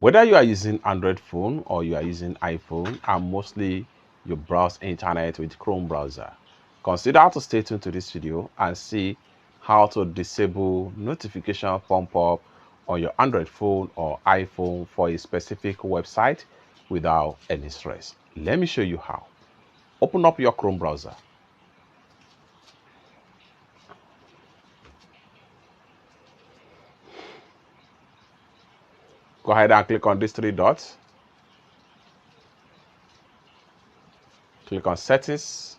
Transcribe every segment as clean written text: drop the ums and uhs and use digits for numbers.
Whether you are using Android phone or you are using iPhone and mostly you browse internet with Chrome browser, consider to stay tuned to this video and see how to disable notification pop-up on your Android phone or iPhone for a specific website without any stress. Let me show you how. Open up your Chrome browser. Go ahead and click on these three dots. Click on settings.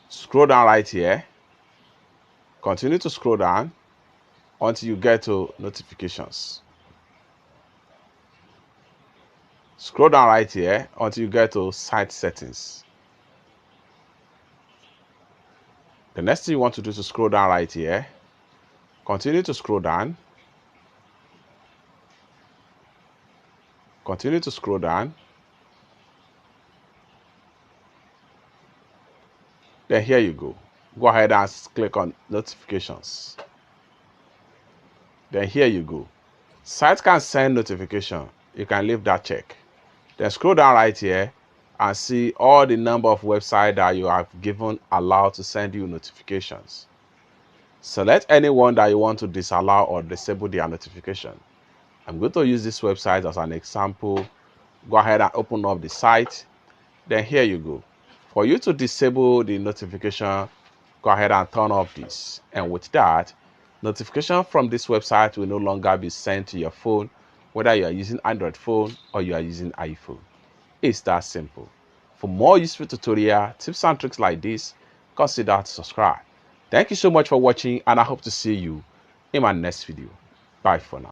Scroll down right here. Continue to scroll down until you get to notifications. Scroll down right here until you get to site settings. The next thing you want to do is to scroll down right here. Continue to scroll down. Continue to scroll down. Then here you go. Go ahead and click on notifications. Then here you go. Site can send notification. You can leave that check. Then scroll down right here and see all the number of websites that you have given allowed to send you notifications. Select any one that you want to disallow or disable their notification. I'm going to use this website as an example. Go ahead and open up the site. Then here you go. For you to disable the notification, go ahead and turn off this. And with that, notification from this website will no longer be sent to your phone, whether you are using Android phone or you are using iPhone. It's that simple. For more useful tutorial, tips and tricks like this, consider to subscribe. Thank you so much for watching, and I hope to see you in my next video. Bye for now.